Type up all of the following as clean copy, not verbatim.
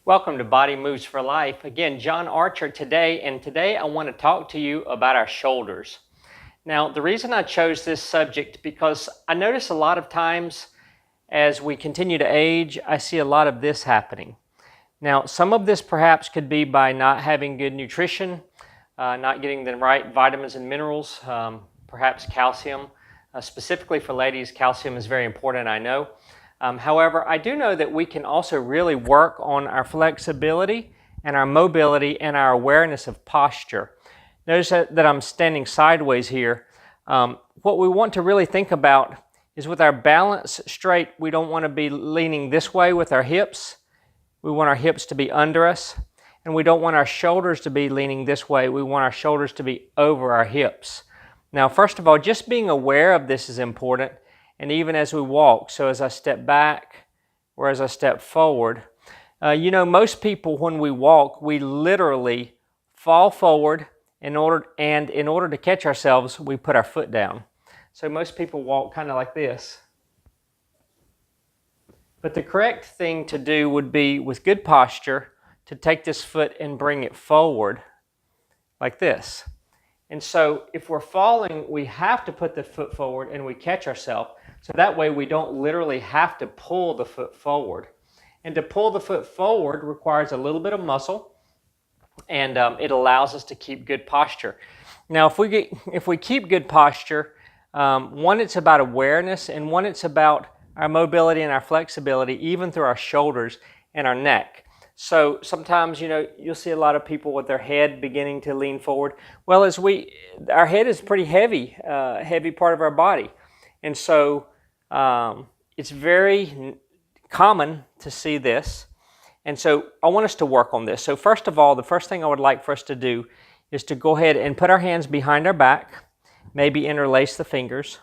Welcome to Body Moves for Life. Again, John Archer today, and today I want to talk to you about our shoulders. Now, the reason I chose this subject because I notice a lot of times as we continue to age, I see a lot of this happening. Now, some of this perhaps could be by not having good nutrition, not getting the right vitamins and minerals, perhaps calcium. Specifically for ladies, calcium is very important, I know. However, I do know that we can also really work on our flexibility and our mobility and our awareness of posture. Notice that I'm standing sideways here. What we want to really think about is with our balance straight, we don't want to be leaning this way with our hips. We want our hips to be under us, and we don't want our shoulders to be leaning this way. We want our shoulders to be over our hips. Now, first of all, just being aware of this is important. And even as we walk, so as I step back or as I step forward, most people when we walk, we literally fall forward in order to catch ourselves, we put our foot down. So most people walk kind of like this. But the correct thing to do would be, with good posture, to take this foot and bring it forward like this. And so if we're falling, we have to put the foot forward and we catch ourselves. So that way we don't literally have to pull the foot forward. And to pull the foot forward requires a little bit of muscle, and it allows us to keep good posture. Now if we keep good posture, one, it's about awareness, and one, it's about our mobility and our flexibility, even through our shoulders and our neck. So sometimes, you'll see a lot of people with their head beginning to lean forward. Well, our head is pretty heavy part of our body. And so it's very common to see this. And so I want us to work on this. So first of all, the first thing I would like for us to do is to go ahead and put our hands behind our back, maybe interlace the fingers,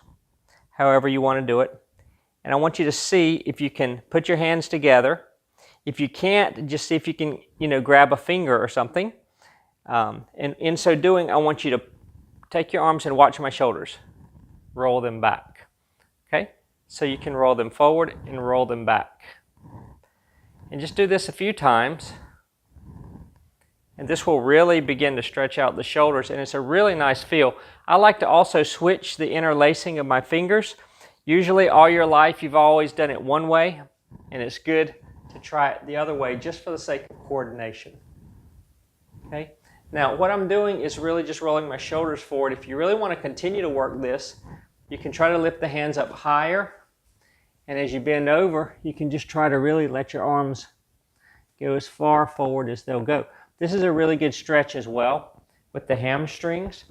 however you want to do it. And I want you to see if you can put your hands together. If you can't, just see if you can, grab a finger or something. And in so doing, I want you to take your arms and watch my shoulders. Roll them back. Okay? So you can roll them forward and roll them back. And just do this a few times. And this will really begin to stretch out the shoulders, and it's a really nice feel. I like to also switch the interlacing of my fingers. Usually all your life you've always done it one way, and it's good to try it the other way just for the sake of coordination. Okay? Now what I'm doing is really just rolling my shoulders forward. If you really want to continue to work this, you can try to lift the hands up higher, and as you bend over, you can just try to really let your arms go as far forward as they'll go. This is a really good stretch as well with the hamstrings,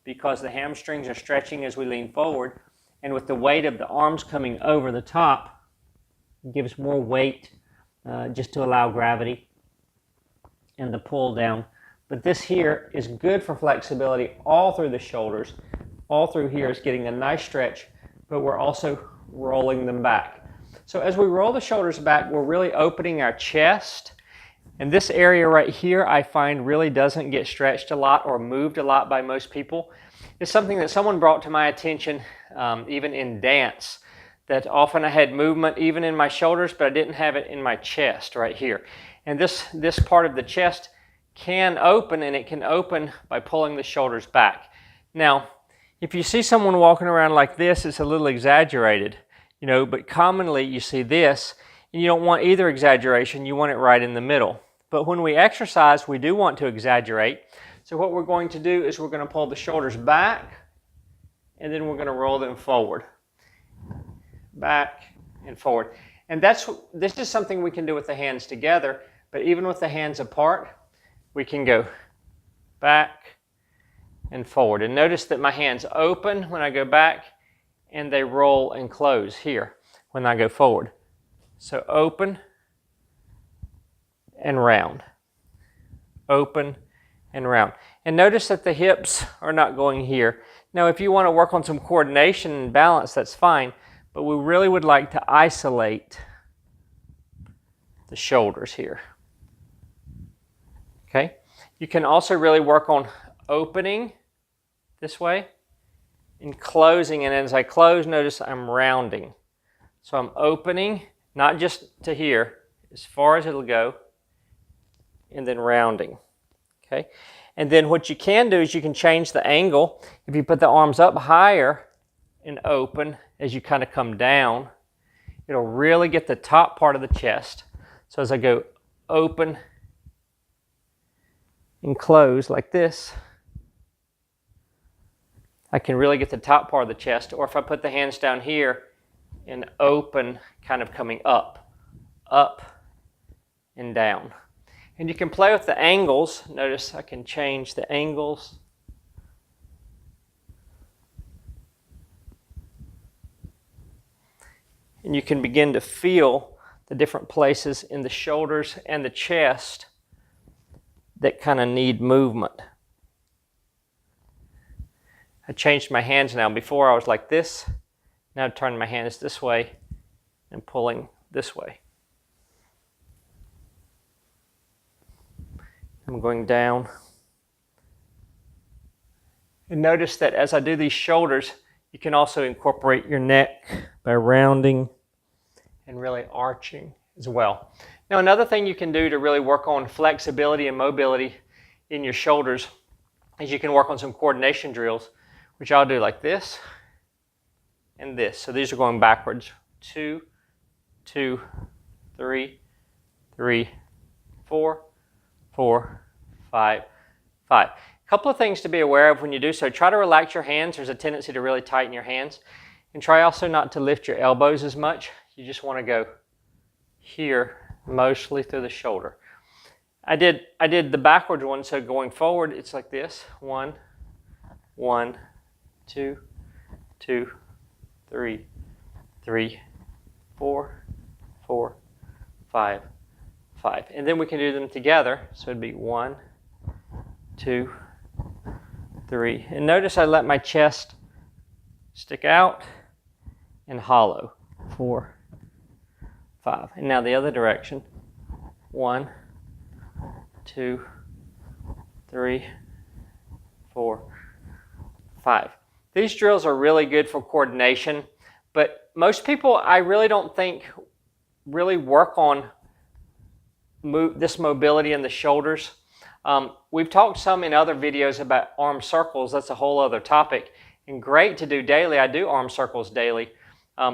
because the hamstrings are stretching as we lean forward, and with the weight of the arms coming over the top, it gives more weight just to allow gravity and the pull down. But this here is good for flexibility all through the shoulders. All through here is getting a nice stretch, but we're also rolling them back. So as we roll the shoulders back, we're really opening our chest. And this area right here, I find really doesn't get stretched a lot or moved a lot by most people. It's something that someone brought to my attention even in dance, that often I had movement even in my shoulders, but I didn't have it in my chest right here. And this part of the chest can open, and it can open by pulling the shoulders back. Now, if you see someone walking around like this, it's a little exaggerated, but commonly you see this, and you don't want either exaggeration, you want it right in the middle. But when we exercise, we do want to exaggerate. So what we're going to do is we're going to pull the shoulders back, and then we're going to roll them forward. Back and forward. And this is something we can do with the hands together, but even with the hands apart, we can go back and forward. And notice that my hands open when I go back, and they roll and close here when I go forward. So open and round. Open and round. And notice that the hips are not going here. Now if you want to work on some coordination and balance, that's fine. But we really would like to isolate the shoulders here. Okay? You can also really work on opening this way and closing. And as I close, notice I'm rounding. So I'm opening, not just to here, as far as it'll go, and then rounding. Okay? And then what you can do is you can change the angle. If you put the arms up higher and open as you kind of come down, it'll really get the top part of the chest. So as I go open and close like this, I can really get the top part of the chest. Or if I put the hands down here and open, kind of coming up and down. And you can play with the angles. Notice I can change the angles. And you can begin to feel the different places in the shoulders and the chest that kind of need movement. I changed my hands now. Before I was like this. Now turning my hands this way and pulling this way. I'm going down. And notice that as I do these shoulders, you can also incorporate your neck by rounding and really arching as well. Now, another thing you can do to really work on flexibility and mobility in your shoulders is you can work on some coordination drills, which I'll do like this and this. So these are going backwards. 2, 2, 3, 3, 4, 4, 5, 5. A couple of things to be aware of when you do so. Try to relax your hands. There's a tendency to really tighten your hands. And try also not to lift your elbows as much. You just want to go here, mostly through the shoulder. I did the backwards one, so going forward, it's like this. 1, 1, 2, 2, 3, 3, 4, 4, 5, 5. And then we can do them together. So it'd be 1, 2, 3. And notice I let my chest stick out and hollow. 4, 5. And now the other direction. 1, 2, 3, 4, 5. These drills are really good for coordination, but most people, I really don't think, really work on this mobility in the shoulders. We've talked some in other videos about arm circles. That's a whole other topic, and great to do daily. I do arm circles daily.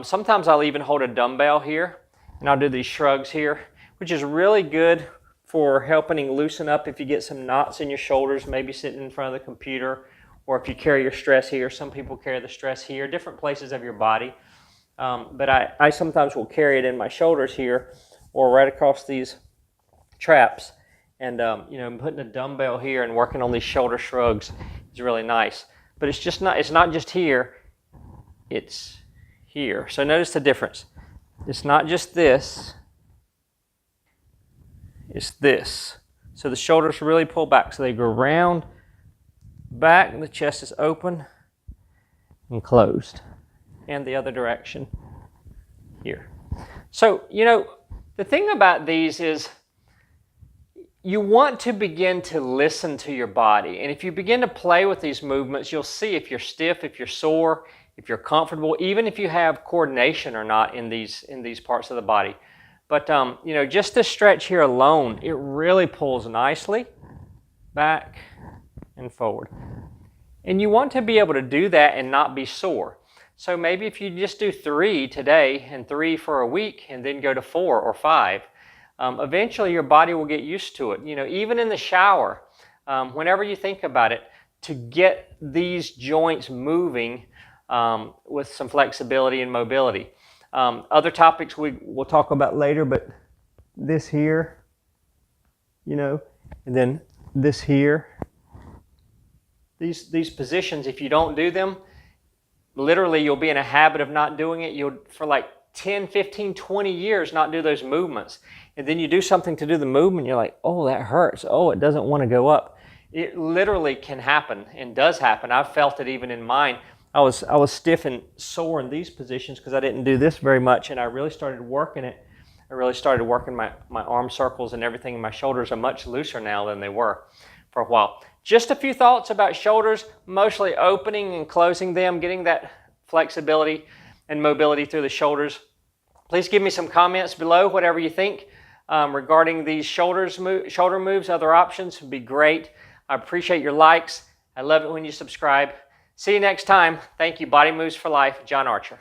Sometimes I'll even hold a dumbbell here, and I'll do these shrugs here, which is really good for helping loosen up if you get some knots in your shoulders, maybe sitting in front of the computer, or if you carry your stress here. Some people carry the stress here, different places of your body. But I sometimes will carry it in my shoulders here, or right across these traps. And putting a dumbbell here and working on these shoulder shrugs is really nice. But it's not just here, it's here. So notice the difference. It's not just this, it's this. So the shoulders really pull back. So they go round, back, and the chest is open and closed. And the other direction here. So, the thing about these is you want to begin to listen to your body. And if you begin to play with these movements, you'll see if you're stiff, if you're sore, if you're comfortable, even if you have coordination or not in these parts of the body. But, just this stretch here alone, it really pulls nicely back and forward. And you want to be able to do that and not be sore. So maybe if you just do 3 today and 3 for a week and then go to 4 or 5, eventually your body will get used to it. Even in the shower, whenever you think about it, to get these joints moving with some flexibility and mobility. Other topics we'll talk about later, but this here, and then this here. These positions, if you don't do them, literally you'll be in a habit of not doing it. You'll, for like 10, 15, 20 years, not do those movements. And then you do something to do the movement, you're like, oh, that hurts. Oh, it doesn't want to go up. It literally can happen and does happen. I've felt it even in mine. I was stiff and sore in these positions because I didn't do this very much, and I really started working it. I really started working my arm circles and everything, and my shoulders are much looser now than they were for a while. Just a few thoughts about shoulders, mostly opening and closing them, getting that flexibility and mobility through the shoulders. Please give me some comments below, whatever you think. regarding these shoulder moves, other options would be great. I appreciate your likes. I love it when you subscribe. See you next time. Thank you. Body Moves for Life, John Archer.